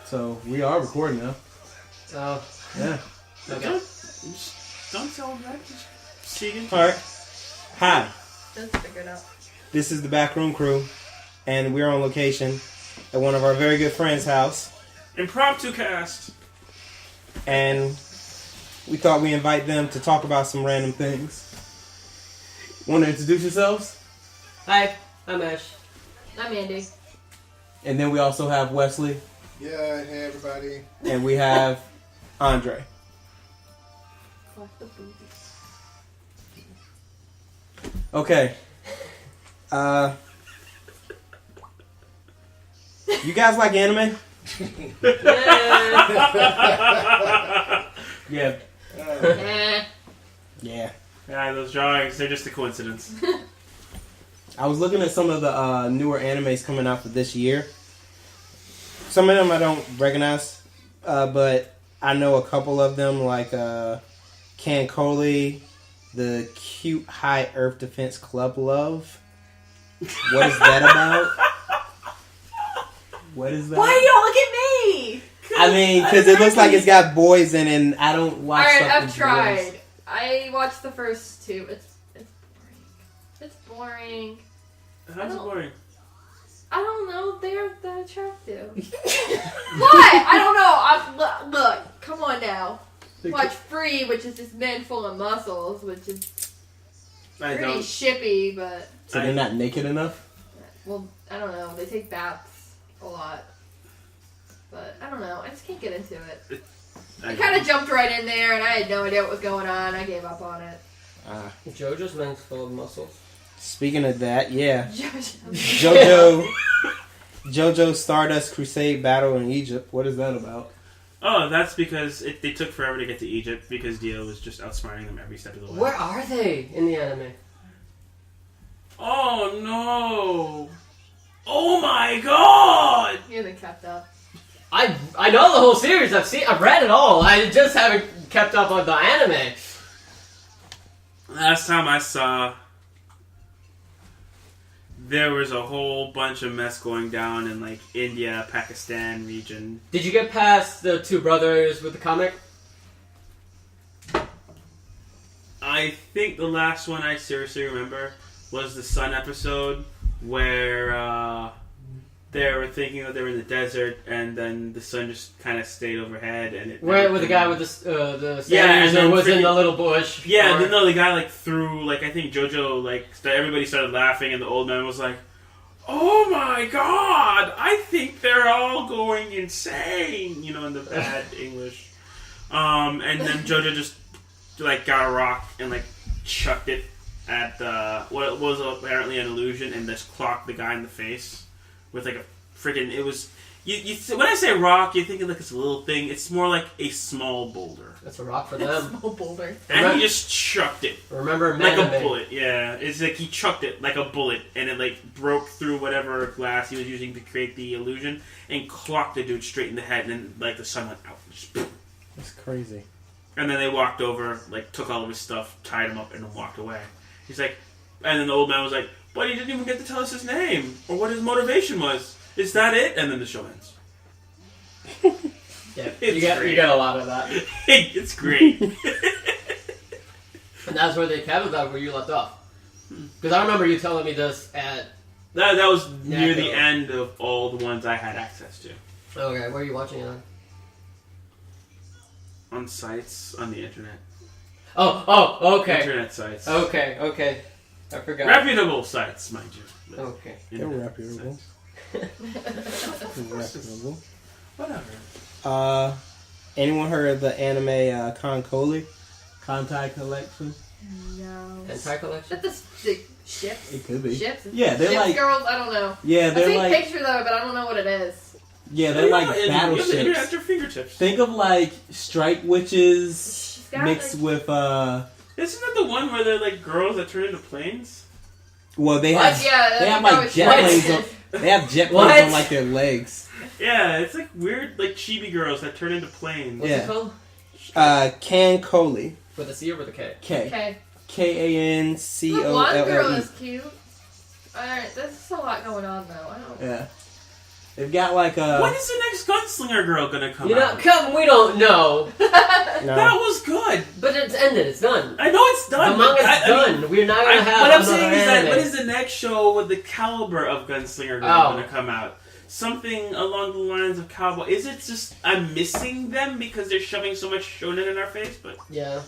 So we are recording now. Oh. Yeah. Okay. Don't tell them that. Just see it. Alright. Hi. Let's figure it out. This is the Backroom crew. And we're on location at one of our very good friends' house. Impromptu cast. And we thought we'd invite them to talk about some random things. Want to introduce yourselves? Hi, I'm Ash. I'm Andy. And then we also have Wesley. Yeah, hey everybody. And we have Andre. Fuck the boobies. Okay. You guys like anime? Yeah. Yeah. Yeah, those drawings, they're just a coincidence. I was looking at some of the newer animes coming out for this year. Some of them I don't recognize, but I know a couple of them, like Cancoli, the Cute High Earth Defense Club Love. What is that about? What is that? Why do y'all look at me? I mean, because it looks like it's got boys in it, and I don't watch Alright, stuff I've with tried. boys. I watched the first two. It's boring. It's boring. How's it boring? I don't know. They're that attractive. What? I don't know. Look, come on now. Watch Free, which is just men full of muscles, which is I pretty don't. shippy, but So they're not naked enough? well, I don't know. They take baths a lot, but I don't know. I just can't get into it. I kind of jumped right in there, and I had no idea what was going on. I gave up on it. JoJo's man's full of muscles. Speaking of that, yeah. JoJo. JoJo Stardust Crusade Battle in Egypt. What is that about? Oh, that's because they took forever to get to Egypt because Dio was just outsmarting them every step of the way. Where are they in the anime? Oh no! Oh my god! You haven't kept up. I know the whole series. I've read it all. I just haven't kept up on the anime. Last time I saw, there was a whole bunch of mess going down in like India, Pakistan region. Did you get past the two brothers with the comic? I think the last one I seriously remember was the Sun episode where they were thinking that they were in the desert and then the sun just kind of stayed overhead and it... Where the guy with the Yeah, and then was in freaking- the little bush. Yeah, Or- then no, the guy like threw, like I think JoJo, like everybody started laughing and the old man was like, "Oh my god, I think they're all going insane," you know, in the bad English. And then JoJo just like got a rock and like chucked it at what was apparently an illusion and just clocked the guy in the face with like a freaking. It was you. When I say rock, you think like it's a little thing. It's more like a small boulder. That's a rock for them. Small boulder. And he just chucked it. Remember, Like a anime. bullet, yeah. It's like he chucked it like a bullet, and it like broke through whatever glass he was using to create the illusion, and clocked the dude straight in the head, and then like the sun went out. Just, boom. That's crazy. And then they walked over, like took all of his stuff, tied him up, and then walked away. He's like, and then the old man was like, "But he didn't even get to tell us his name or what his motivation was. Is that it?" And then the show ends. Yeah, It's you get great. a lot of that. It's great. And that's where they kept that where you left off. Because I remember you telling me this at... that was near the Echo. end of all the ones I had access to. Okay, where are you watching it on? On sites, on the internet. Oh, okay. Internet sites. Okay. I forgot. Reputable sites, mind you. Okay. They're Internet reputable. sites. Reputable. Whatever. Anyone heard of the anime Cancoli? Contact Collection? No. Hentai collection? Is that the ships? It could be. Ships? Yeah, they're Ships like... girls? I don't know. Yeah, I've they're seen like... pictures of it, but I don't know what it is. Yeah, they're like You have the internet at battleships. your fingertips. Think of like strike witches She's got, mixed like- with Isn't that the one where they're like girls that turn into planes? well they What? have Yeah, they have that's like jet what planes it on, is. they have jet What? planes on like their legs. Yeah, it's like weird, like chibi girls that turn into planes. What's Yeah. it called? Cancoli. With a C or with a K? K. Okay. K-A-N-C-O-L-L-E. The blonde girl is cute. Alright, there's just a lot going on though. I don't. Yeah. They've got like a. When is the next Gunslinger Girl gonna come You know, out? come, we don't know. No. That was good. But it's ended. It's done. I know it's done. The but manga's done. We're not gonna have what I'm another saying is that anime. when is the next show with the caliber of Gunslinger Girl gonna come out? Something along the lines of Cowboy. Is it just I'm missing them because they're shoving so much shonen in our face? But Yeah.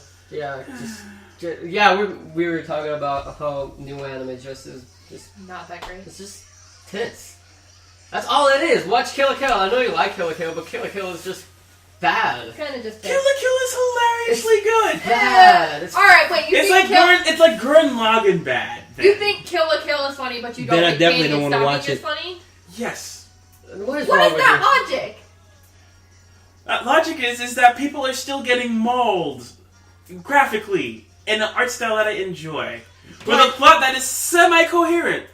We were talking about how new anime just is Not that great. it's just tits. That's all it is. Watch Kill la Kill. I know you like Kill la Kill, but Kill la Kill is just bad. Kind of just Kill la Kill is hilariously good. Bad. It's Alright, wait, you It's think like Gurren Lagann bad. You think Kill la Kill is funny, but you don't Then I think definitely Candy don't wanna Stocking watch is it. funny? Yes. What is What wrong is with that you? logic? Logic is that people are still getting mauled graphically in an art style that I enjoy. With a plot that is semi-coherent.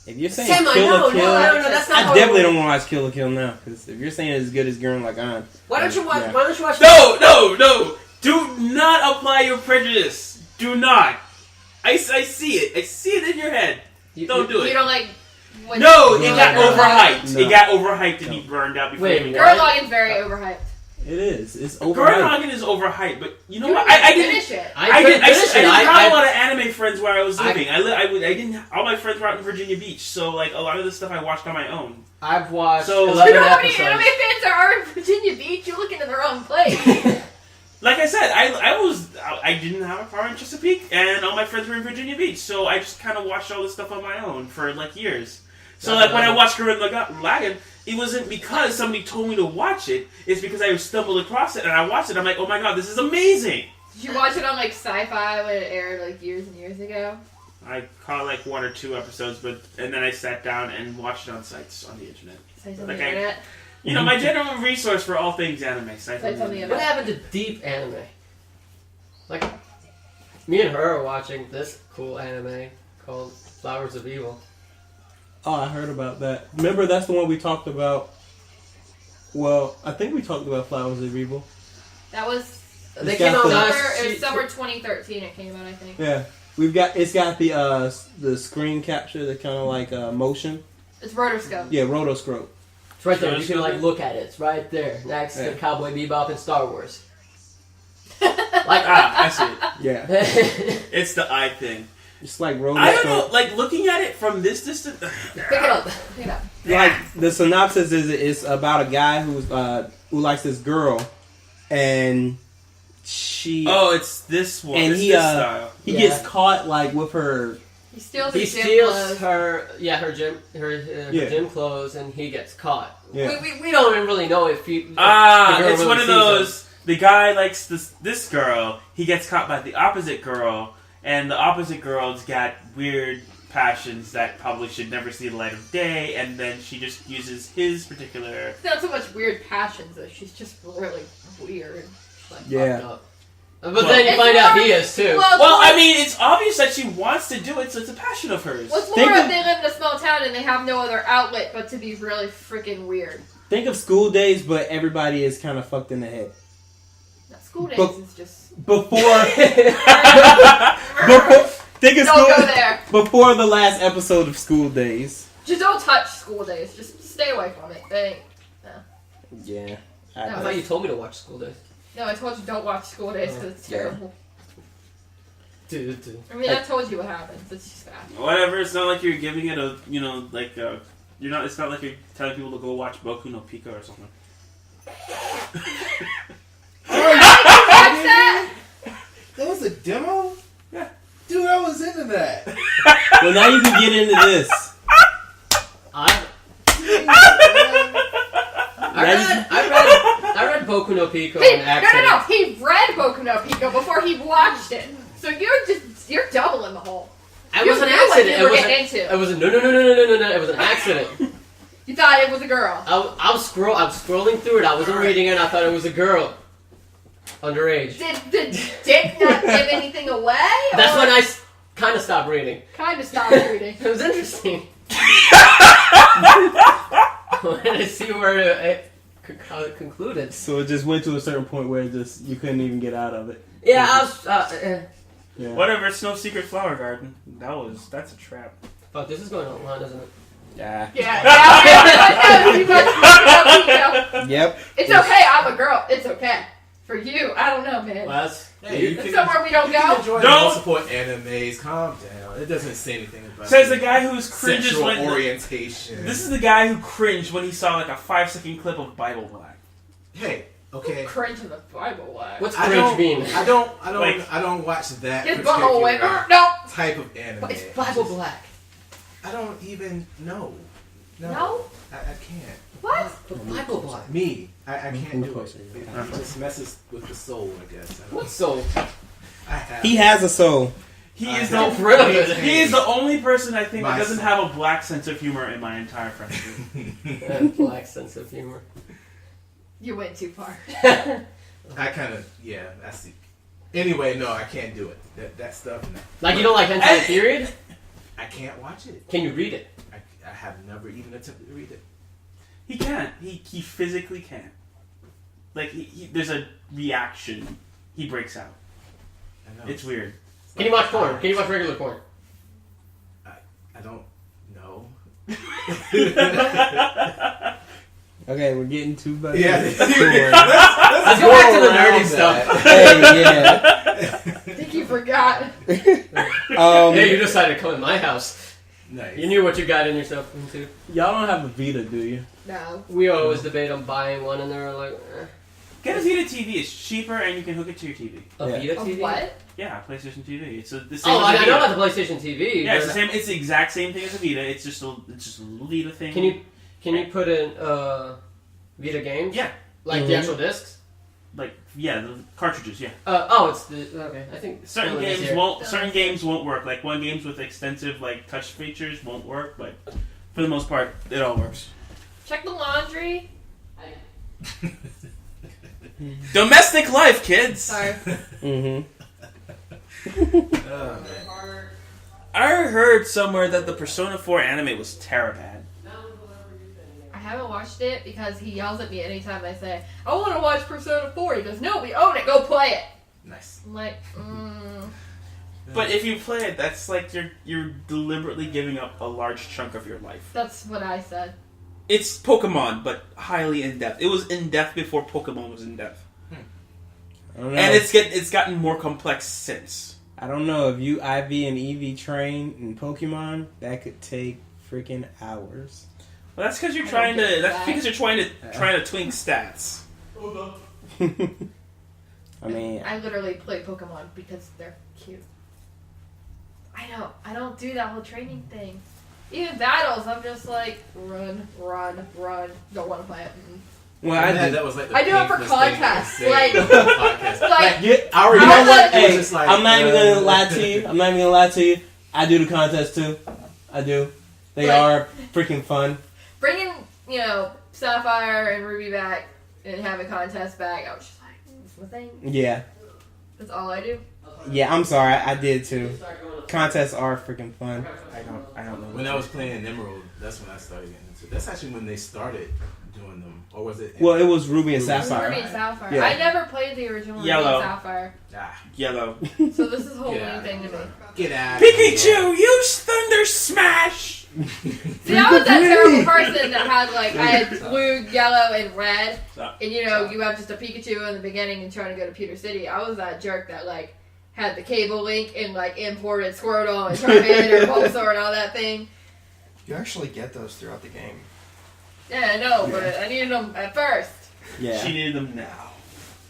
If you're saying Semi, Kill la no, Kill, that's not I how it definitely works. don't want to watch Kill la Kill now. Because if you're saying it's as good as Gurren Lagann, Why don't you watch? Yeah. Why don't you watch? No! Do not apply your prejudice. Do not. I see it. I see it in your head. Don't do You it. don't like... when- No, it got No. overhyped. No. It got overhyped and he burned out before Wait, he Gurren what? Lagann's very overhyped. it is. It's Gurren overhyped. Lagann is overhyped, but you know You what? didn't I didn't. finish it. I didn't have a I lot of anime friends where I was living. I didn't. All my friends were out in Virginia Beach, so like a lot of the stuff I watched on my own. I've watched So- 11 You know how many episodes. anime fans there are in Virginia Beach? You're looking in the wrong place. Like I said, I didn't have a car in Chesapeake, and all my friends were in Virginia Beach, so I just kind of watched all this stuff on my own for like years. So like when I watched Gurren Lagann, it wasn't because somebody told me to watch it. It's because I stumbled across it and I watched it. I'm like, oh my god, this is amazing. Did you watch it on like Sci-Fi when it aired like years and years ago? I caught like 1 or 2 episodes, and then I sat down and watched it on sites on the internet. Sites on Like the internet. You know, my general resource for all things anime. Sites on the Sites on the internet. What happened to deep anime? Like, me and her are watching this cool anime called Flowers of Evil. Oh, I heard about that. Remember, that's the one we talked about. Well, I think we talked about Flowers of Evil. That was They It's came got out the- last. it was summer 2013. It came out, I think. Yeah, it's got the screen capture, the kind of like motion. It's rotoscope. Yeah, rotoscope. It's right there. You can like look at it. It's right there next Yeah. to Cowboy Bebop and Star Wars. Like, I see it. Yeah, It's the eye thing. it's like rotoscope. I don't know, like looking at it from this distance. pick it up. Pick it up. Like the synopsis is it's about a guy who likes this girl, and she Oh, it's this one. And it's he, this uh, style. he Yeah. gets caught like with her. He steals He his gym steals clothes. her Yeah. gym clothes, and he gets caught. Yeah. We don't even really know if he. Ah, the girl it's really one of sees him. those. The guy likes this girl. He gets caught by the opposite girl, and the opposite girl's got weird passions that probably should never see the light of day. And then she just uses his particular. It's not so much weird passions though. She's just really weird. Like, Yeah. fucked up. But then you It's find out more- he is too. Well, I mean, it's obvious that she wants to do it, so it's a passion of hers. What's more Think if of- they live in a small town and they have no other outlet but to be really freaking weird? Think of School Days, but everybody is kind of fucked in the head. Now, School Days But- is just... Before, think of Don't go school there. before the last episode of School Days. Just don't touch School Days. Just stay away from it. They... Yeah, I thought you told me to watch School Days. No, I told you don't watch School Days because it's Yeah. terrible. Dude. I mean, I told you what happens. It's just bad. Whatever. It's not like you're giving it a, you're not. It's not like you're telling people to go watch Boku no Pico or something. Watch that? That was a demo? Yeah. Dude, I was into that. Well, now you can get into this. I read Boku no Pico He, in no, accident. no, no. He read Boku no Pico before he watched it. So you're doubling the hole. It You was an knew what accident. you were It was getting into. It was a no. It was an accident. You thought it was a girl. I was scrolling through it. I wasn't reading it. And I thought it was a girl, underage. Did Dick not give anything away? That's when I kind of stopped reading. kind of stopped reading. It was interesting. When I see where how it concluded. So it just went to a certain point where you couldn't even get out of it. Yeah, I was. Yeah. Whatever. It's no secret flower garden. That's a trap. Fuck, this is going online, isn't it? Yeah. Yep. It's okay. I'm a girl. It's okay. For you, I don't know, man. Well, that's It's somewhere we don't You can go. enjoy Don't- multiple animes. Calm down. It doesn't say anything about Says the guy who's cringes sexual when orientation. this is the guy who cringed when he saw like a 5-second clip of Bible Black. Hey, okay. Cringe in the Bible. Like. what's I cringe don't, mean? I don't watch that His butthole went. No. type of anime. But it's Bible Black. I don't even know. No. I can't. What? Bible Black. Me, I can't do it. It Uh-huh. just messes with the soul, I guess. I don't What soul? I have. He has a soul. He I is have the really. he is the only person I think that My doesn't son. have a black sense of humor in my entire friend group. Black sense of humor. You went too far. I kind of, yeah, I see. Anyway, no, I can't do it. That stuff, no. Like you don't like hentai period? I can't watch it. Can you read it? I have never even attempted to read it. He can't. He physically can't. Like there's a reaction. He breaks out. I know. It's weird. Can you watch porn? Can you watch regular porn? I don't know. Okay, we're getting too bad. Yeah. Let's go back to the nerdy stuff. Hey, yeah. I think you forgot. Yeah, you decided to come in my house. Nice. You knew what you got in yourself into. Y'all don't have a Vita, do you? No. We always debate on buying one, and they're like, Get a Vita TV. It's cheaper and you can hook it to your TV. a Yeah. Vita Of TV? what? Yeah, PlayStation TV. It's the same. Oh, as a I know Vita. about the PlayStation TV. Yeah, it's but the same. It's the exact same thing as a Vita. It's just a little thing. Can you put in Vita games? Yeah. Like the actual discs? Like the cartridges? Yeah. It's the okay. I think Certain Ellen is games here. won't. Certain games won't work. Like one games with extensive like touch features won't work, but for the most part, it all works. Check the laundry. Domestic life, kids. Sorry. Mm-hmm. Oh, man. I heard somewhere that the Persona 4 anime was terrible. I haven't watched it because he yells at me anytime I say, I want to watch Persona 4. He goes, no, we own it. Go play it. Nice. I'm like, But if you play it, that's like you're deliberately giving up a large chunk of your life. that's what I said. It's Pokemon, but highly in depth. It was in depth before Pokemon was in depth, I don't know. and it's gotten more complex since. I don't know if you IV and EV train in Pokemon, that could take freaking hours. Well, that's because you're I trying don't to. get That's that. because you're trying to twink stats. I mean, I literally play Pokemon because they're cute. I don't do that whole training thing. Even battles, I'm just like, run. Don't want to play it. well, I Man, did. that was like the I do it for painfulest thing contests, to say like- on the podcast. like- I already You know know what? it was Hey, just like, I'm not even gonna lie to you. I'm not even gonna lie to you. I do the contest too. I do. They Like- are freaking fun. Bringing, Sapphire and Ruby back and having contests back, I was just like, that's my thing. Yeah. That's all I do. Yeah, I'm sorry. I did too. Contests are freaking fun. I don't know. When I was playing Emerald, that's when I started getting into it. That's actually when they started doing them. Or was it? Well, it was Ruby and Ruby and Sapphire. Ruby and Sapphire. Yeah. I never played the original Yellow. Ruby and Sapphire, Yellow. so this is a whole new Yeah. thing to me. Get out. Pikachu, use Thunder Smash. See, I was that terrible person that had I had blue, yellow, and red, Stop. and you have just a Pikachu in the beginning and trying to go to Pewter City. I was that jerk that had the cable link and imported Squirtle and Charmander and Bulbasaur and all that thing. You actually get those throughout the game. Yeah, I know, but I needed them at first. Yeah. She needed them now.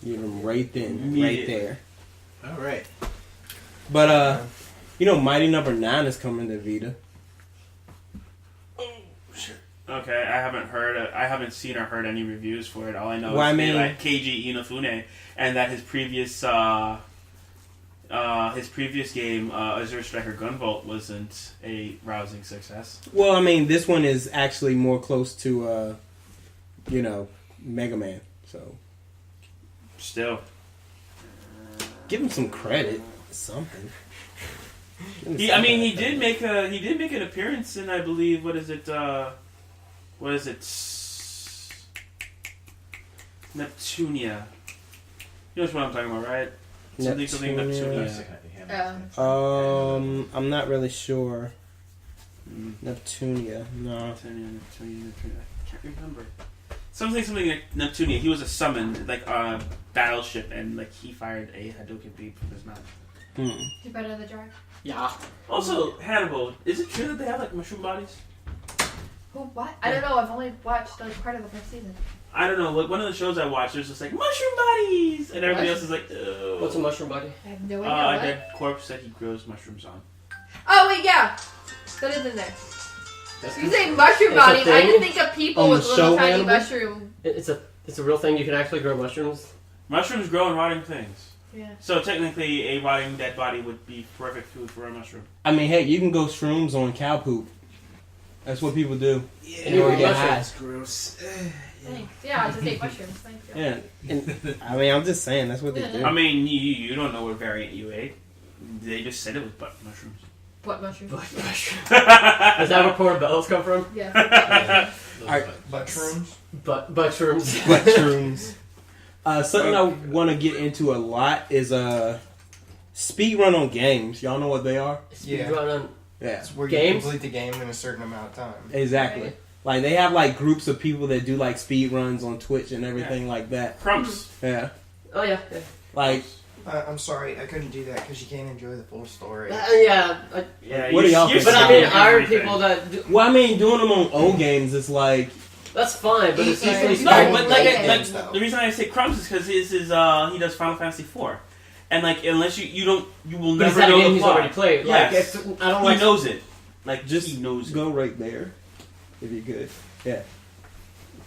You them right then, Yeah. right there. All right. But Mighty Number 9 is coming to Vita. Okay, I haven't seen or heard any reviews for it. All I know Well, is I mean- like Keiji Inafune, and that his previous game, Azure Striker Gunvolt, wasn't a rousing success. Well, I mean, this one is actually more close to, Mega Man. So Still, give him some credit. Something. Give him he something. did make an appearance in, I believe, what is it? Neptunia. You know what I'm talking about, right? Something Neptunia. Neptunia. I'm not really sure. Neptunia. No. Neptunia. I can't remember. Something like Neptunia. He was a summon, like a battleship, and like he fired a Hadouken beam from his mouth. You better the drag. Yeah. Also, Hannibal. Is it true that they have like mushroom bodies? Who? What? I don't know. I've only watched like part of the first season. I don't know. Like one of the shows I watched, there's just like mushroom bodies, and everybody else is like, "Ew." What's a mushroom body? I have no A idea. What? dead corpse that he grows mushrooms on. Oh wait, yeah, that is in there. That's You say mushroom It's a bodies, I thing? just think of people On with the little show, tiny Hannibal? mushroom. It's a real thing. You can actually grow mushrooms. Mushrooms grow in rotting things. Yeah. So technically, a rotting dead body would be perfect food for a mushroom. I mean, hey, you can go shrooms on cow poop. That's what people do. And you Or can get get high. That's gross. Thanks. Yeah, I just ate mushrooms. Thank you. Yeah. And, I mean, I'm just saying, that's what they do. I mean, you don't know what variant you ate. They just said it was butt mushrooms. What mushrooms? Is that where portobellos come from? Yeah. Alright. Mushrooms. Buttrooms. Mushrooms. Something I want to get into a lot is speed run on games. Y'all know what they are? Yeah. Run on. Yeah, It's where Games? you complete the game in a certain amount of time. exactly. Right. Like they have like groups of people that do like speed runs on Twitch and everything like that. Crumps. Yeah, Oh yeah. like I'm sorry, I couldn't do that because you can't enjoy the full story. Yeah. Yeah, What do y'all you're think? But I mean, skipping our everything. people that do, well, I mean, doing them on old games is like that's fine, but it's It's easily No, Right. but Right. like Right. the reason I say Crumbs is because he does Final Fantasy IV, and like unless you will But is never that a know game the he's plot. already played? Yes. Like, I don't He like. knows it. Like just he knows it. go right there if you could. Yeah,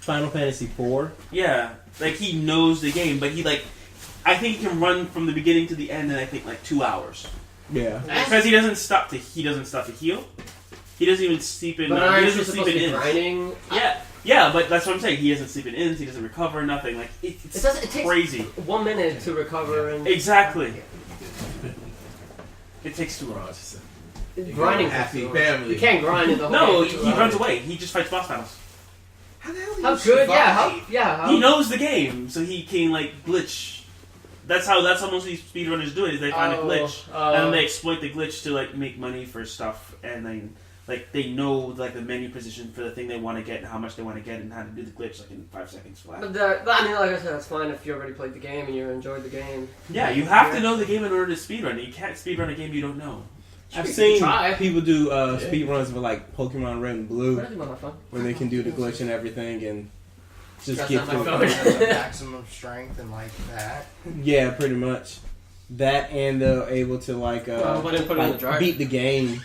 Final Fantasy IV. Yeah, like he knows the game, but I think he can run from the beginning to the end in I think like 2 hours Yeah, because he doesn't stop to heal. He doesn't even sleep in. But He aren't you doesn't sleep supposed to in be inns. grinding? Yeah, but that's what I'm saying. He doesn't sleep in inns. He doesn't recover nothing. Like It it's takes crazy. 1 minute to recover and Exactly. It takes 2 hours. grinding. Happy takes family. You can't grind in the whole No, game. he runs away. He just fights boss battles. How the hell do How you good? survive? How He knows the game, so he can like glitch. That's how most of these speedrunners do it. Is they find a glitch and then they exploit the glitch to like make money for stuff, and then like they know like the menu position for the thing they want to get and how much they want to get and how to do the glitch like in 5 seconds flat. But I mean, like I said, that's fine if you already played the game and you enjoyed the game. Yeah, you have to know the game in order to speedrun it. You can't speedrun a game you don't know. I've You seen can try. people do speed runs for like Pokemon Red and Blue, But I think about my phone. where they can do the glitch and everything and just That's get not my through phone. it. Maximum strength and like that. Yeah, pretty much. That and they're able to like, Well, I didn't put it in the drive. beat the game.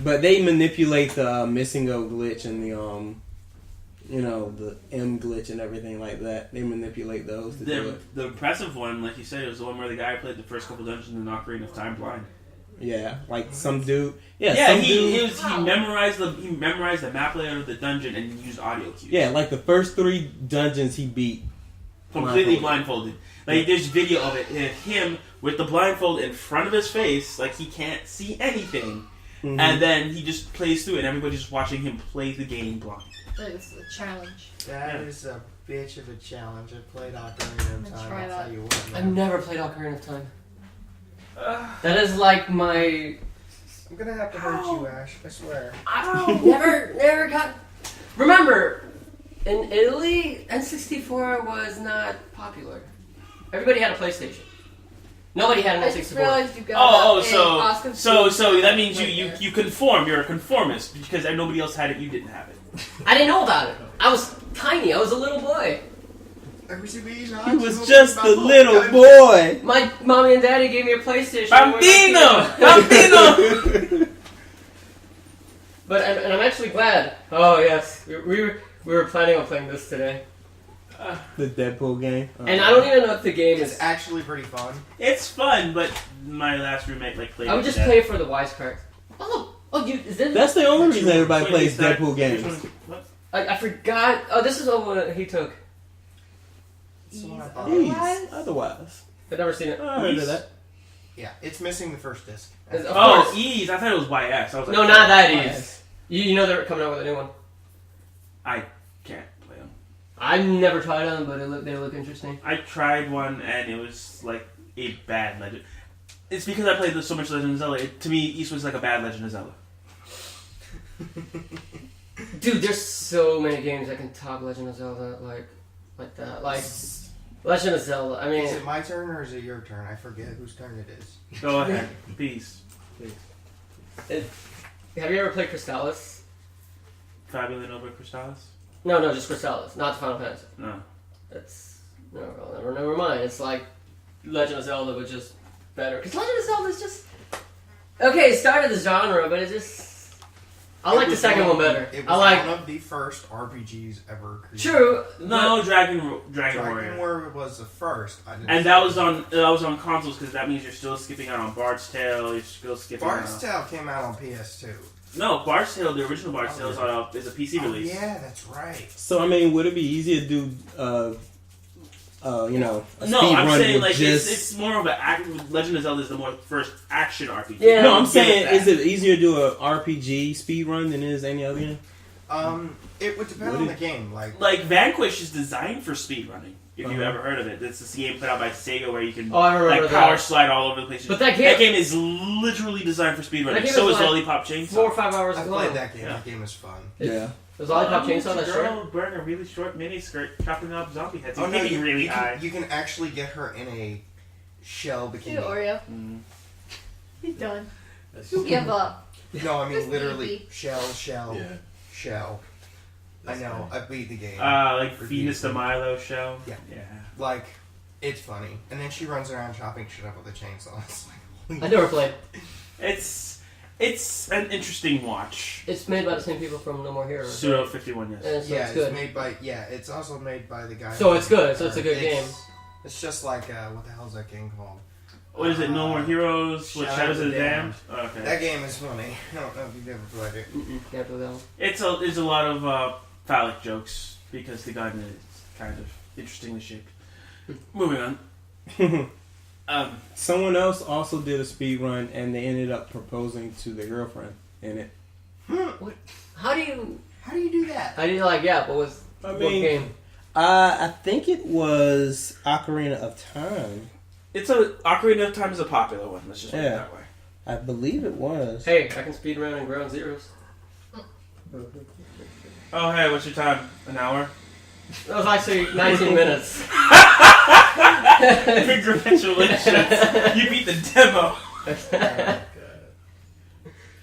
But they manipulate the missing O glitch and the the M glitch and everything like that. They manipulate those to do it. The impressive one, like you said, was the one where the guy played the first couple dungeons in Ocarina of Time blind. Yeah, like some dude. Yeah, Yeah, some he dude. memorized the map layout of the dungeon and used audio cues. Yeah, like the first 3 dungeons he beat. Completely blindfolded. Like there's video of it. Him with the blindfold in front of his face, like he can't see anything, Mhm. and then he just plays through it, and everybody's just watching him play the game blind. It's a challenge. That is a bitch of a challenge. I played Ocarina of Let's Time. try I'll that. tell you what. I've man. never played Ocarina of Time. That is like my. I'm gonna have to hurt you, Ash. I swear. I never got. Remember, in Italy, N64 was not popular. Everybody had a PlayStation. Nobody had an I just N64. realized you got So that means you conform. You're a conformist because nobody else had it. You didn't have it. I didn't know about it. I was tiny. I was a little boy. He was just a little boy. My mommy and daddy gave me a PlayStation. Bambino! Bambino! But and I'm actually glad. Oh yes, we were planning on playing this today, The Deadpool game. and I don't even know if the game It's is. actually pretty fun. It's fun, but my last roommate played. I would just play for the wisecracks. Oh, you is this? That's the only reason everybody Wait, plays is that- Deadpool which games. one- what? I forgot. Oh, this is the one he took. That's what I thought. Jeez, otherwise. I've never seen it. I heard of that. Yeah, it's missing the first disc. Of Oh, course. Ease. I thought it was YS. I was like, No, not that Yes. easy. You know they're coming out with a new one. I can't play them. I've never tried them, but they look interesting. I tried one and it was like a bad Legend. It's because I played so much Legend of Zelda. To me, East was like a bad Legend of Zelda. Dude, there's so many games that can top Legend of Zelda like that. Like Legend of Zelda. I mean, Is it my turn or is it your turn? I forget whose turn it is. Go ahead, please. have you ever played Crystallis? Fabula Nova Crystallis? No, just Crystallis, not the Final Fantasy. No. It's never mind. It's like Legend of Zelda, but just better. Because Legend of Zelda is just okay. It started the genre, but it just I like the second one better. It was I like one of the first RPGs ever created. true. No, Dragon Dragon Warrior. Warrior was the first. And that was on consoles because that means you're still skipping out on Bard's Tale. You're still skipping. Bard's Tale came out on PS2. No, Bard's Tale, the original Bard's Tale, is a PC release. Yeah, that's right. So I mean, would it be easier to do, a No, speed I'm run saying with like just... it's more of Legend of Zelda is the more first action RPG. Yeah. No, I'm Give saying, it is that. it easier to do a RPG speed run than it is any other game? It would depend Would on it? the game. Like Vanquish is designed for speedrunning. If you've ever heard of it, it's this game put out by Sega where you can I remember like power that. slide all over the place. But that game is literally designed for That speedrunning. game So is is like Lollipop Chainsaw. 4 or 5 hours I long. played that game. Yeah. That game is fun. Yeah. Was Lollipop Chainsaw that a short? girl wearing a really short mini skirt chopping up zombie heads. Oh, He's no, getting really you high. Can, you can actually get her in a shell Cute bikini. Oreo. Mm. He's done. You give up. No, I mean Just literally easy. shell. I know. I beat the game. Like For Venus de you. Milo show. Yeah. Yeah. Like, it's funny. And then she runs around chopping shit up with a chainsaw. It's like, I never played. It's an interesting watch. It's made by the same people from No More Heroes. Pseudo 51, yes. And so yeah, it's good. made by. Yeah, it's also made by the guy. So it's good. So it's a good game. It's just like what the hell is that game called? What is it? No More Heroes with Shadows of the Damned? Oh, okay. That game is funny. I don't know if you've ever played it. Can't do that one. It's a lot of phallic jokes because the gun is kind of interestingly shaped. Moving on. Someone else also did a speed run, and they ended up proposing to their girlfriend in it. How do you do that? what was I what mean, game? I think it was Ocarina of Time. Ocarina of Time is a popular one. Let's just put it Yeah. that way. I believe it was. Hey, I can speed around in Ground Zeroes. Oh, hey, what's your time? An hour? That was actually 19 minutes. Congratulations. You beat the demo.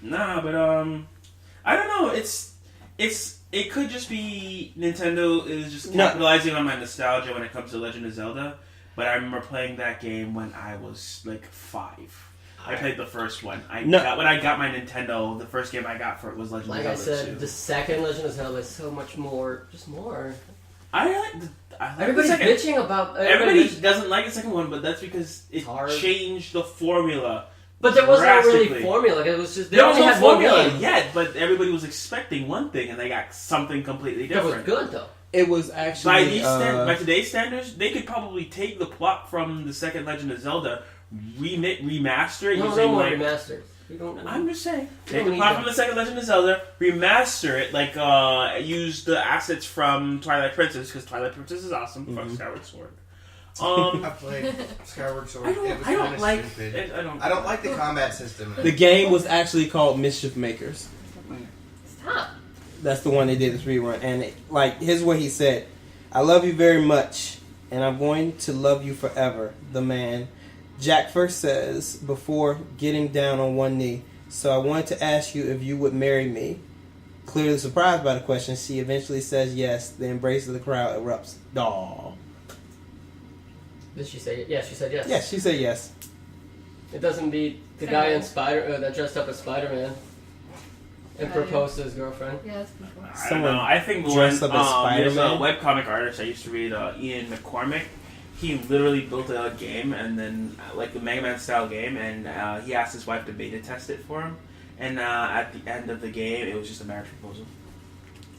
Nah, but I don't know. It could just be Nintendo is just capitalizing on my nostalgia when it comes to Legend of Zelda. But I remember playing that game when I was like 5. I played the first one. When I got my Nintendo, the first game I got for it was Legend Like of I Zelda said, 2. the second Legend of Zelda is so much more, just more. I like the Everybody's second. bitching about. Everybody doesn't like the second one, but that's because it hard. changed the formula. But there wasn't a really drastically. formula. It was just they There was only no had one formula game. yet, but everybody was expecting one thing, and they got something completely That was different. good though. It was actually By today's standards, they could probably take the plot from the second Legend of Zelda, remaster it No using more like. remasters. We don't. I'm just saying, We take don't the need plot that. from the second Legend of Zelda, remaster it, like use the assets from Twilight Princess because Twilight Princess is awesome. Fuck Skyward Sword. I played Skyward Sword. I It was don't kinda like. stupid. I don't like the combat system. The game was actually called Mischief Makers. Stop. That's the one they did this rerun. And here's what he said: "I love you very much, and I'm going to love you forever." The man, Jack first says before getting down on one knee. "So I wanted to ask you if you would marry me." Clearly surprised by the question, she eventually says yes. The embrace of the crowd erupts. Daw. Did she say? Yeah, she said yes. Yes, she said yes. It doesn't beat the guy in Spider that dressed up as Spider-Man and Yeah, proposed to his girlfriend. Yeah, that's pretty cool. I don't Someone know. I think when dressed up as there's a Spider-Man? webcomic artist I used to read, Ian McCormick. He literally built a game and then like a Mega Man style game, and he asked his wife to beta test it for him. And at the end of the game, it was just a marriage proposal.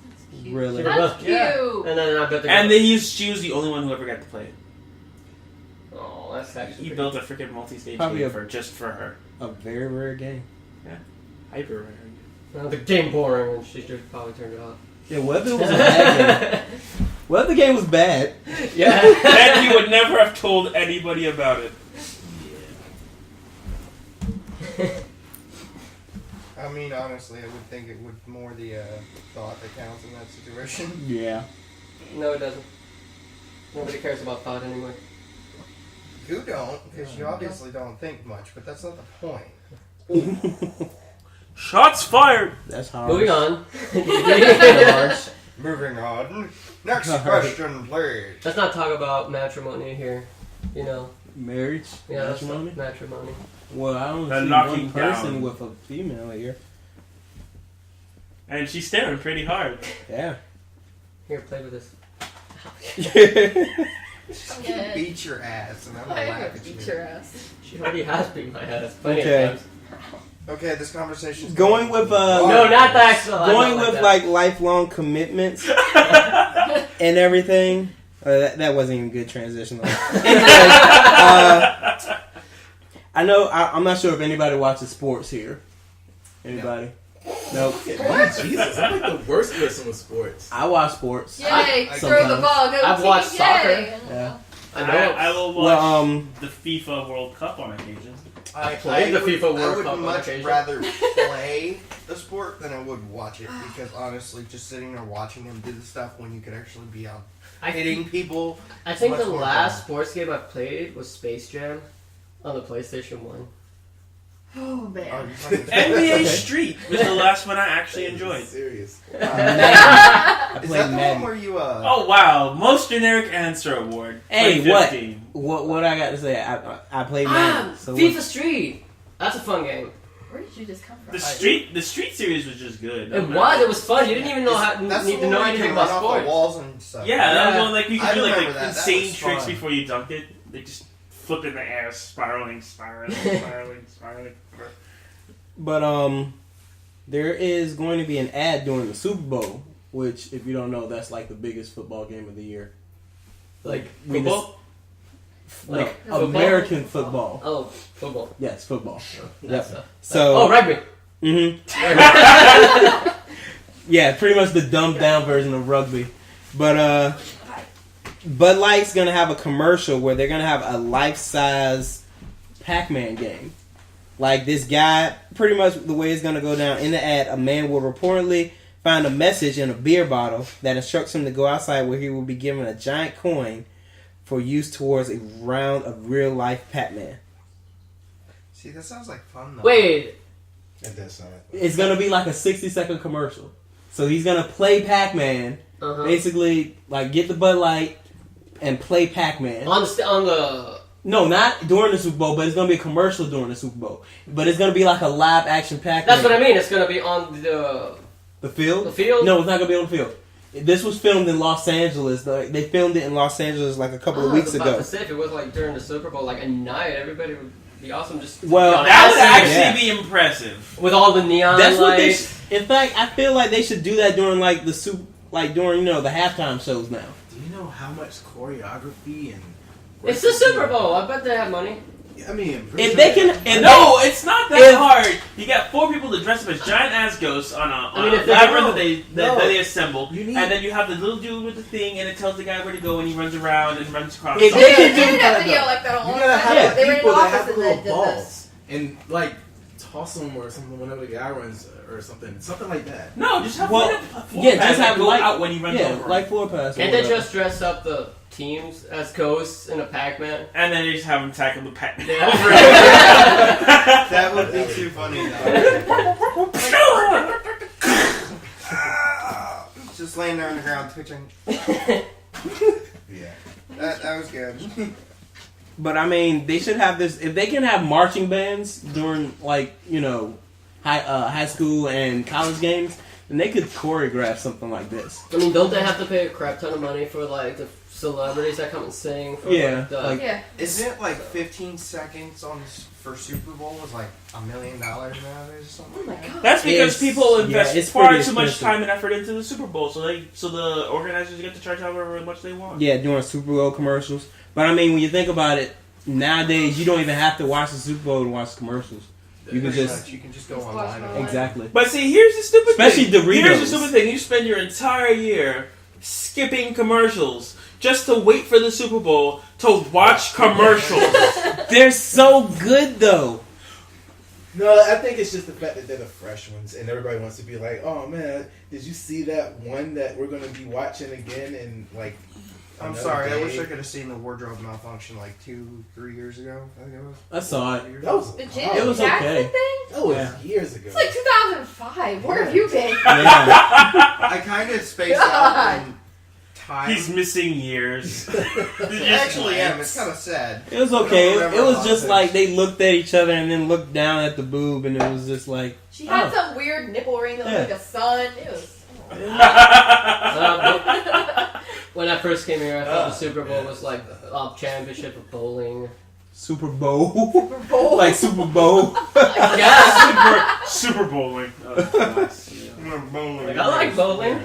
That's cute. Really? That's cute. Yeah. And then I bet the And then she was the only one who ever got to play it. Oh, that's actually. He pretty- built a freaking multi-stage Probably game a- just for her. A very rare game. Hyper rare. The game boring, and she just probably turned it off. Yeah, what if it was a bad game? What if the game was bad? Yeah. Then he would never have told anybody about it. I mean, honestly, I would think it would more the thought that counts in that situation. Yeah. No, it doesn't. Nobody cares about thought anymore. You don't, because you obviously don't think much, but that's not the point. Shots fired. That's hard. Moving on. Moving on. Next question, please. Let's not talk about matrimony here. You know. Marriage? Yeah, that's Matrimony? matrimony. Well, I don't They're see knocking one person down. with a female here. And she's staring pretty hard. Yeah. Here, play with this. Just beat your ass, and I'm gonna I laugh at beat you. your ass. She already has beat my ass plenty Okay. of times. Okay, this conversation's Going with No, not that. going with like lifelong commitments and everything. That wasn't even a good transition. Anyway, I know. I'm not sure if anybody watches sports here. Anybody? Nope. Jesus, I'm like the worst person with sports. I watch sports. Yay! I- throw the sometimes. ball. Go I've team, watched yay. soccer. Yeah. I know. I will watch Well, the FIFA World Cup on occasion. I played the FIFA World I would Cup on much occasion. rather play the sport than I would watch it, because honestly, just sitting there watching them do the stuff when you could actually be out hitting people. I think Much the more last fun. sports game I played was Space Jam on the PlayStation 1. Oh Oh, man. you're fucking- NBA Street was the last one I actually enjoyed. Serious. I Is played that the one Madden. where you Oh wow, most generic answer award. Hey, 2015. What I got to say? I played Madden. So FIFA Street. That's a fun game. Where did you just come from? The street series was just good. It was fun. You didn't even know how That's need the to one know where you anything can about run off the sports. walls and stuff. Yeah, that was Yeah. one like you I could do like remember that. That insane was tricks fun. before you dunked it. They just flip in the air, spiraling. But there is going to be an ad during the Super Bowl, which, if you don't know, that's like the biggest football game of the year. Like We football? Like no, football? American football. Oh, football. Yes, football. That's Yep. So, oh, rugby. yeah, pretty much the dumbed down version of rugby. But Bud Light's gonna have a commercial where they're gonna have a life-size Pac-Man game. Like this guy, pretty much the way it's gonna go down in the ad, a man will reportedly find a message in a beer bottle that instructs him to go outside, where he will be given a giant coin for use towards a round of real-life Pac-Man. See, that sounds like fun though. Wait. It does sound like It's gonna be like a 60-second commercial. So he's gonna play Pac-Man, Uh-huh. basically like get the Bud Light and play Pac-Man. On the No, not during the Super Bowl, but it's gonna be a commercial during the Super Bowl. But it's gonna be like a live action Pac-Man. That's what I mean. It's gonna be on The field? the field. No, it's not gonna be on the field. This was filmed in Los Angeles. They filmed it in Los Angeles like a couple of weeks I was about ago. to say, if it was like during the Super Bowl, like a night, everybody would be awesome. Just Well, to be on That would acid actually be impressive. with all the neon That's what they. lights. In fact, I feel like they should do that during like the super, like during the halftime shows now. Do you know how much choreography and It's the Super Bowl. I bet they have money. I mean, I'm pretty If sure they can, that- if No, it's not that If- hard. You got 4 people to dress up as giant ass ghosts on I mean, a if they labyrinth don't- that they assemble, You need- and then you have the little dude with the thing, and it tells the guy where to go, and he runs around and runs across. If the- they can They do did that, a video though. like that a You long gotta time have ago. They were in people the that have office the and little they did balls this. and like toss them or something whenever the guy runs or something like that. No, just have Well, one floor yeah, pads just that have go light- out when he runs yeah, over. like floor pass. or And they whatever. just dress up the teams as ghosts in a Pac-Man. And then they just have him tackle the pet. Yeah. That would be too funny though. Just laying there on the ground twitching. Yeah. That was good. But I mean, they should have this. If they can have marching bands during, like, high school and college games, then they could choreograph something like this. I mean, don't they have to pay a crap ton of money for like the celebrities that come and sing? For, Yeah, the, like- Yeah. Isn't it like 15 seconds for Super Bowl was like $1 million nowadays or something? Oh my like that? god. That's because It's- people yeah, invest it's far pretty too much expensive. time and effort into the Super Bowl, so the organizers get to charge however much they want. Yeah, during Super Bowl commercials. But I mean, when you think about it, nowadays you don't even have to watch the Super Bowl to watch the commercials. You can Pretty just much, you can just go Just watch online. online. and- exactly. But see, here's the stupid Especially thing. Doritos. Here's the stupid thing. You spend your entire year skipping commercials just to wait for the Super Bowl to watch commercials. They're so good though. No, I think it's just the fact that they're the fresh ones, and everybody wants to be like, "Oh man, did you see that one that we're gonna be watching again?" And like, I'm sorry, I wish I could have seen the wardrobe malfunction like 2-3 years ago. I think it was. I saw it. that was The wow. Janet It was Jackson okay. thing? That was Yeah. years ago. It's like 2005. Where have you been? Yeah. I kind of spaced out in time. He's missing years. I actually am. It's kind of sad. It was okay. I don't remember It a was lot just of like things. they looked at each other and then looked down at the boob, and it was just like, She had Oh. some weird nipple ring that looked like a sun. It was. When I first came here, I thought the Super Bowl was like a championship of bowling. Super Bowl. Super Bowl. Like Super Bowl. Yeah. Super bowling. Oh, nice. Like, I like bowling.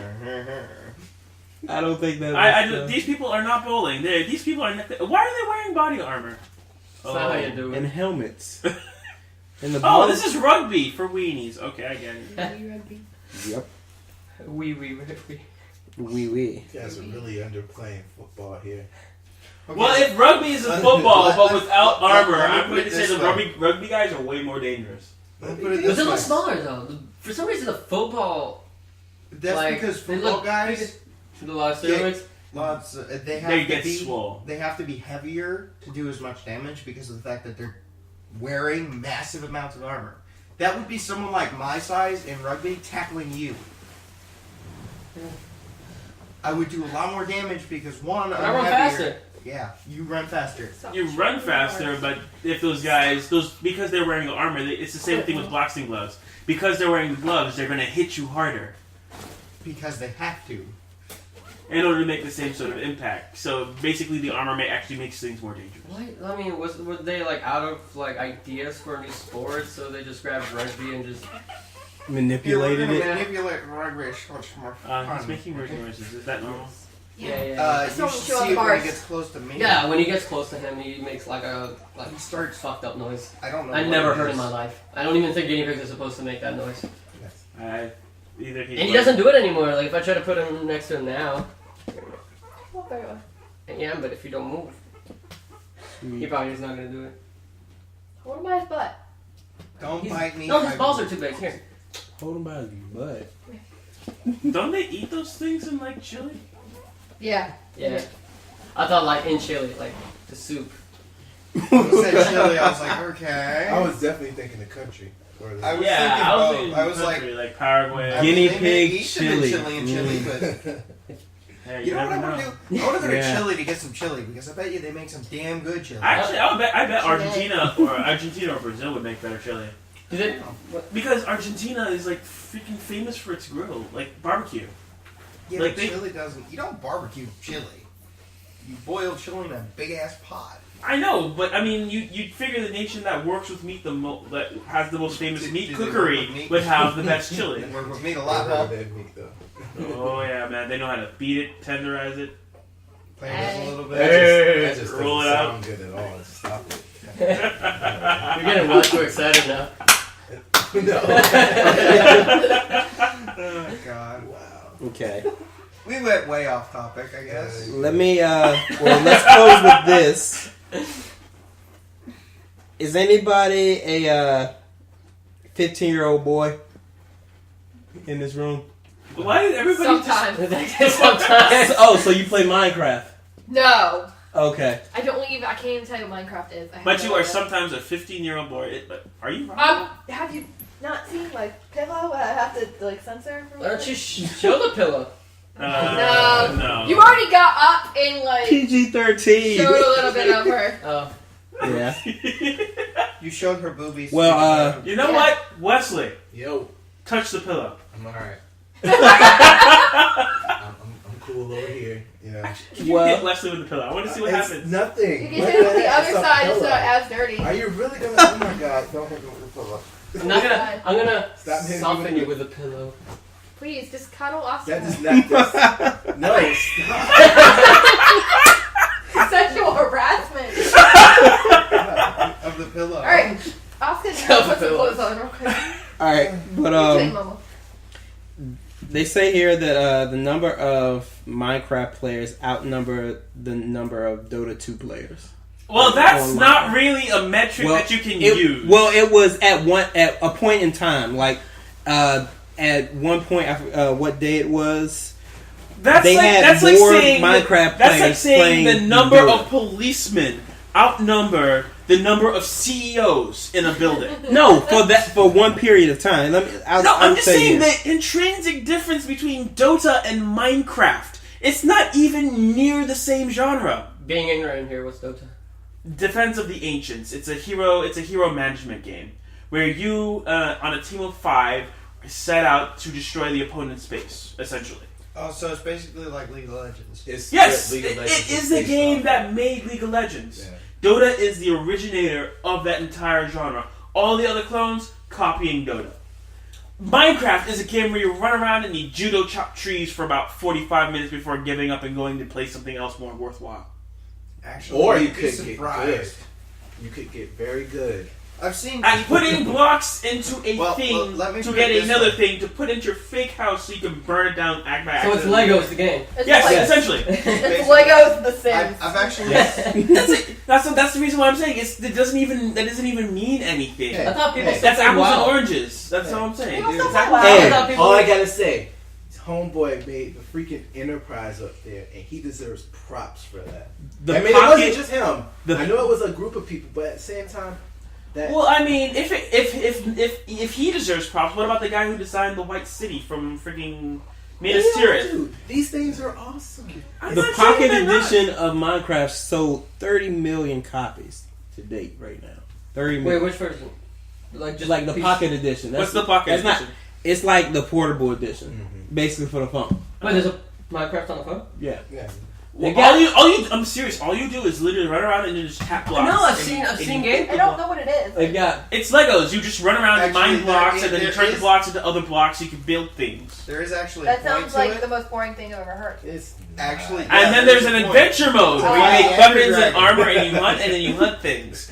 I don't think that. These people are not bowling. These people are. Why are they wearing body armor? That's not how you do And it. helmets. And the Oh, this is rugby for weenies. Okay, I get it. Yep. Wee. Wee. You guys are really underplaying football here. Well, if rugby is a football but without armor, let me I'm put going it to say this the way. rugby guys are way more dangerous. Let me put it But this they look way. smaller though. For some reason, the football. That's like, because they football look guys, A lot of steroids. they have They to get be swole. They have to be heavier to do as much damage because of the fact that they're wearing massive amounts of armor. That would be someone like my size in rugby tackling you. I would do a lot more damage because one, I I'm run heavier. faster. Yeah, you run faster. You run faster, but if those guys, because they're wearing the armor, it's the same thing with boxing gloves. Because they're wearing the gloves, they're going to hit you harder Because they have to. in order to make the same sort of impact. So basically, the armor actually makes things more dangerous. What? I mean, were they like out of like ideas for new sports, so they just grabbed rugby and just manipulated You're it. gonna manipulate rugby so much more fun. He's making weird noises. Is that normal? You Someone should show on see the it when bars. he gets close to me. Yeah, when he gets close to him, he makes like He starts. fucked up noise. I don't know. I what never it heard is. in my life. I don't even think guinea pigs are supposed to make that noise. Either he's And he like- doesn't do it anymore. Like if I try to put him next to him now, Well, very well. yeah, but if you don't move, he probably is not gonna do it. Hold him by his butt. Don't He's- bite me. No, his balls are too big. Here. Hold him by his butt. Don't they eat those things in like Chile? Yeah. Yeah. I thought like in Chile, like the soup. When you said Chile, I was like, okay. I was definitely thinking the country. Or the, I was Yeah, thinking I was both. thinking I was like, like Paraguay. I mean, Guinea they may pig eat them in chili. Chile and chili, but Hey, you know what I never want to know. do? I want to go to Yeah. Chile to get some chili because I bet you they make some damn good chili. Actually, I bet Argentina or Brazil would make better chili. Did it? Because Argentina is like freaking famous for its grill, like barbecue. Yeah, like but they- chili doesn't. You don't barbecue chili. You boil chili in a big ass pot. I know, but I mean, you'd figure the nation that works with meat that has the most famous Do meat they work cookery with meat? would have the best chili. They work with meat a I lot, heard huh? that meat though. Oh yeah, man, they know how to beat it, tenderize it. Play with it a little That bit. just doesn't roll it out. sound good at all. Stop it. You're getting way too excited now. No. Oh God! Wow. Okay. We went way off topic, I guess. Let me, let's close with this. Is anybody a 15-year-old boy in this room? Why did everybody Sometimes. Sometimes. Oh, so you play Minecraft? No. Okay. I don't even. I can't even tell you what Minecraft is. I have But no you are idea. sometimes a 15-year-old boy. Are you wrong? Have you not seen my pillow? I have to like censor. Why don't you show the pillow? No. No. You already got up and like PG-13. showed a little bit of her. Oh. Yeah. You showed her boobies. Well, You know Yeah. what, Wesley? Yo, Touch the pillow. I'm alright. I'm cool over here. You know. Can you Well- hit Wesley with the pillow? I want to see what It's happens. nothing. You can What do it with the heck? other It's a side. It's pillow. not as dirty. Are you really gonna? Oh my god! Don't hit me with the pillow. I'm gonna Stop hitting me soften with you with a pillow. Please, just cuddle Oscar. That is not this. No, stop. Sexual harassment. Of the pillow. All right, Oscar, you Tell put some the pillows. clothes on real quick. all right, but Say, Mama. they say here that the number of Minecraft players outnumber the number of Dota 2 players. Well, that's online. not really a metric that you can use. Well, it was at a point in time, like at one point, what day it was. That's they like had that's more like saying Minecraft that's like players saying the playing number Dota. of policemen outnumber the number of CEOs in a building. No, for one period of time. I'm just saying the intrinsic difference between Dota and Minecraft. It's not even near the same genre. Being ignorant here, what's Dota? Defense of the Ancients. It's a hero management game where you on a team of 5 set out to destroy the opponent's base, essentially. Oh, so it's basically like League of Legends. Yes, League of it Legends is the based game off that made League of Legends. Yeah. Dota is the originator of that entire genre. All the other clones copying Dota. Minecraft is a game where you run around and you judo chop trees for about 45 minutes before giving up and going to play something else more worthwhile. Actually, Or you you'd be could get good. surprised. You could get very good. I've seen And people- putting blocks into a Well, thing let me to put get it this another way. thing to put into your fake house so you can burn it down act by So it's accident. Legos the game. It's Yes, like, essentially. it's Legos The Sims. I've actually That's it. That's the reason why I'm saying that doesn't even mean anything. Hey, I thought people Hey, still That's played apples and WoW. oranges. That's all I'm saying. People dude. still It's play apples- WoW. Hey, I thought people- All I gotta say, homeboy made the freaking Enterprise up there, and he deserves props for that. The I mean, it pocket- wasn't just him. the- I know it was a group of people, but at the same time, that Well, I mean, if he deserves props, what about the guy who designed the White City from freaking Minas Tirith? Dude, these things are awesome. I'm The not pocket saying they're not. edition of Minecraft sold 30 million copies to date right now. 30 Wait, million. which version? Like Just like the piece- pocket edition. What's the pocket that's not- edition? It's like the portable edition, Mm-hmm. basically for the phone. Wait, there's a Minecraft on the phone? Yeah. Yeah. Well, They got- I'm serious. All you do is literally run around and just tap blocks. No, I've And- seen and- games. I don't know what it is. They've got It's Legos. You just run around and Actually, mine blocks, there and then you is- turn the blocks into other blocks. So you can build things. there is actually That a point sounds to like it. the most boring thing I've ever heard. It's Actually, And yeah, then there's an a point. adventure mode where you Oh, make yeah. weapons and Dragon. armor, and you hunt, and then you hunt things,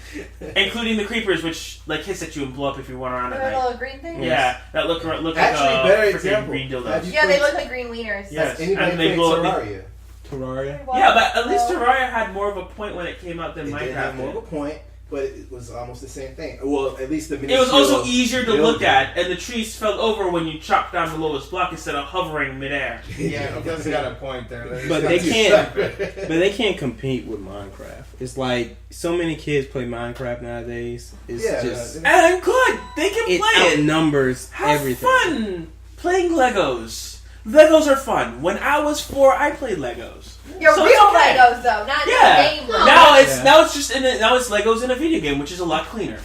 including the creepers, which like hiss at you and blow up if you run around at Remember the night. little green thing? Yeah, that look like Actually, better freaking example. green Have dildos. you Yeah, they played- look like green wieners. Yeah. Has anybody And they played blow up- Terraria? Terraria. Yeah, but at least No. Terraria had more of a point when it came out than It did have Minecraft more of a did. point, but it was almost the same thing. Well, at least the It was also easier to look building. at, and the trees fell over when you chopped down the lowest block instead of hovering midair. Yeah, he does got a point there. But they can't. But they can't compete with Minecraft. It's like so many kids play Minecraft nowadays. It's Yeah, just And good, they can it play it. outnumbers Have everything. fun playing Legos. Legos are fun. When I was 4, I played Legos. Your So real it's okay. Legos, though, not Yeah. the game Legos. Now it's Yeah. now it's just now it's Legos in a video game, which is a lot cleaner.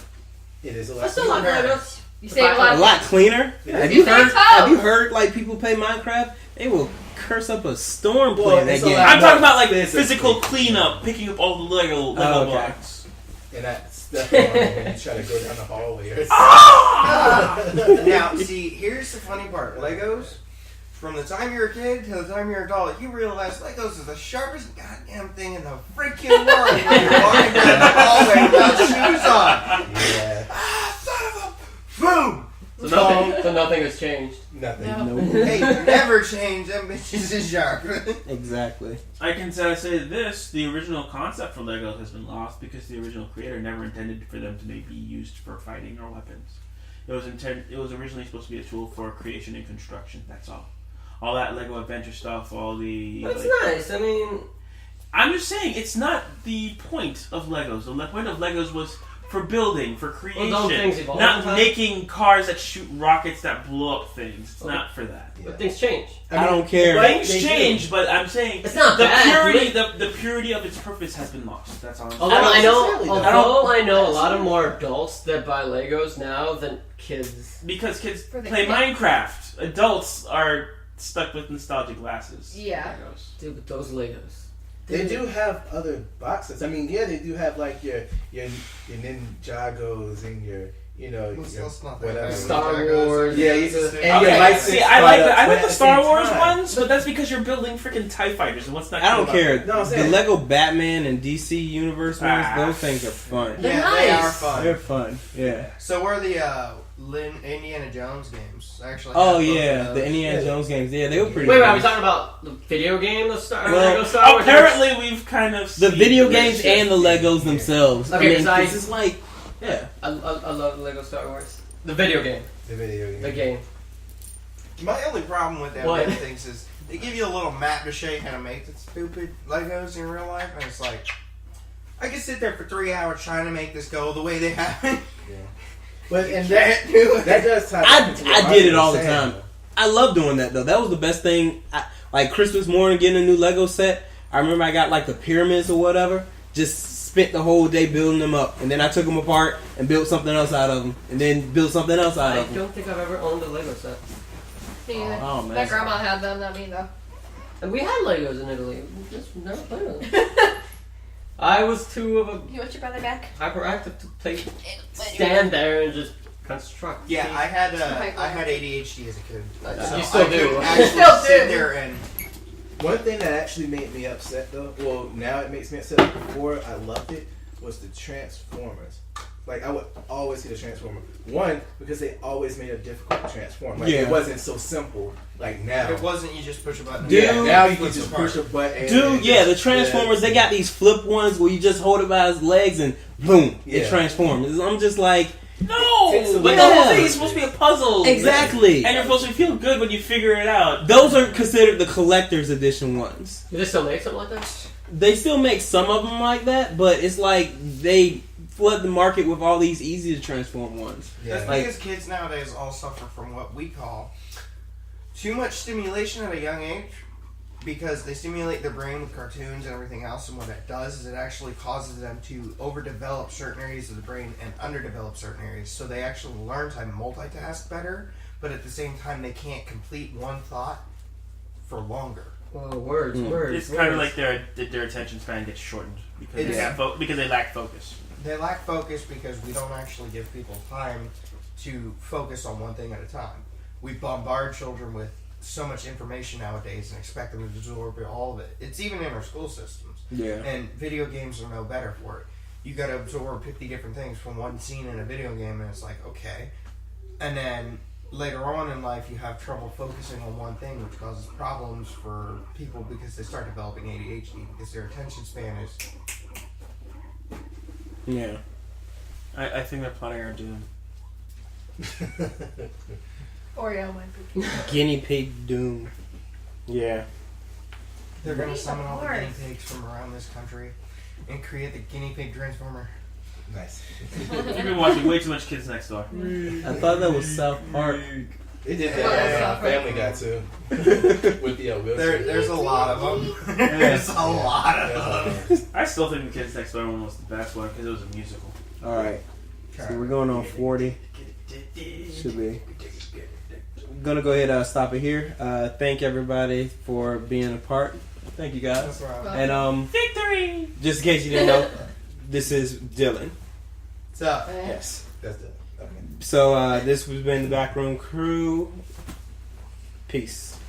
It is a lot. I still like Legos. You save a A lot. lot cleaner. Yeah. Have you Big heard? toes. Have you heard like people play Minecraft? They will curse up a storm Well, playing that it's a game. lot- I'm talking about like Physically. physical cleanup, picking up all the Lego okay. blocks. And that stuff when you try to go down the hallway. Or Now, see, here's the funny part. Legos, from the time you're a kid to the time you're an adult, you realize Legos is the sharpest goddamn thing in the freaking world when you're walking down the hallway without shoes on. yeah, Ah, son of a... Boom! So nothing has changed. nothing. No. Nope. Hey, never change. Them bitches is sharp. Exactly. I can say this: the original concept for Lego has been lost because the original creator never intended for them to be used for fighting or weapons. It was originally supposed to be a tool for creation and construction. That's all. All that Lego adventure stuff, all the. But it's like- nice. I mean, I'm just saying, it's not the point of Legos. The point of Legos was for building, for creation, don't things evolve not over time? making cars that shoot rockets that blow up things. It's Okay. not for that. but things change. I don't care. Things they do. change, but I'm saying It's not the bad, purity, dude. the purity of its purpose has been lost. That's all I'm saying. Although I necessarily, know, though. although I know a lot of more adults that buy Legos now than kids. Because kids For the play kids. Minecraft. Adults are stuck with nostalgia glasses. Yeah. Legos. Dude, but those Legos. They do have other boxes. I mean, yeah, they do have like your Ninjagos and your Let's not whatever. that Star Legos. Wars. Yeah, Legos. and your Okay, license see, I like products, I but like at the the Star same Wars time- ones, but that's because you're building freaking TIE fighters, and what's not I don't cool care. about No, I'm The saying- Lego Batman and DC Universe ones, Ah. those things are fun. They're Yeah, they are nice. fun. They're fun. Yeah. So where the Indiana Jones games. Actually. Oh had both of yeah, those. the Indiana Jones games. Yeah, they were pretty. Wait, cool. are we talking about the video game, the Star Well, Lego Star Wars? Apparently, we've kind of The seen video the games shift. and the Legos themselves. Okay, I mean, 'cause I- this is like, yeah. I love Lego Star Wars. The video game. The video game. The game. My only problem with that What? damn things is they give you a little map to show you how to make the stupid Legos in real life, and it's like I could sit there for 3 hours trying to make this go the way they have it. But and Can't do it. that does tie. I into what did it was all the saying, time. I love doing that though. That was the best thing. Like Christmas morning, getting a new Lego set. I remember I got like the pyramids or whatever. Just spent the whole day building them up, and then I took them apart and built something else out of them, and then built something else out I of them. don't think I've ever owned a Lego set. Me either. Oh man. My grandma had them, not me though. And we had Legos in Italy. We just never played with them. I was too of a You want your brother back? hyperactive to stand there and just construct. Yeah, I had Michael. ADHD as a kid. You still I do. couldn't You actually still sit do. there and One thing that actually made me upset though, well now it makes me upset, but before I loved it, was the Transformers. Like I would always get a Transformer. One, because they always made a difficult to transform. Like Yeah. it wasn't so simple like now. it wasn't you just push a button. Dude, Yeah, now you can Flips just apart. push a button. Dude, and yeah, the just- Transformers, they got these flip ones where you just hold it by his legs and boom, it Yeah. transforms. I'm just like, No, Takes but away- the whole Yeah. thing is supposed to be a puzzle. exactly. And you're supposed to feel good when you figure it out. Those are considered the collector's edition ones. Do they still make something like that? They still make some of them like that, but it's like they flood the market with all these easy to transform ones. That's Yeah. Like- because kids nowadays all suffer from what we call too much stimulation at a young age because they stimulate their brain with cartoons and everything else, and what it does is it actually causes them to overdevelop certain areas of the brain and underdevelop certain areas. So they actually learn to multitask better, but at the same time they can't complete one thought for longer. Oh, words, words. It's kind of like their attention span gets shortened because they, Yeah. because they lack focus. They lack focus because we don't actually give people time to focus on one thing at a time. We bombard children with so much information nowadays and expect them to absorb all of it. It's even in our school systems. Yeah. And video games are no better for it. You got to absorb 50 different things from one scene in a video game, and it's like, okay. And then later on in life, you have trouble focusing on one thing, which causes problems for people because they start developing ADHD because their attention span is. Yeah. I think they're plotting our doom. Oreo might be. Guinea pig doom. Yeah. They're going to These summon all the are guinea pigs from around this country and create the guinea pig transformer. Nice. You've been watching way too much Kids Next Door. I thought that was South Park. They did Well, that that's Family Guy too. With the Will Smith. There's a lot of them. There's a lot of them. I still think the Kids Next Door one was the best one because it was a musical. Alright. So we're going on 40. Should be. Gonna go ahead and stop it here. Thank everybody for being a part. Thank you guys. And Victory! just in case you didn't know, this is Dylan. What's up? Yes. That's the okay. So this has been the Backroom Crew. Peace.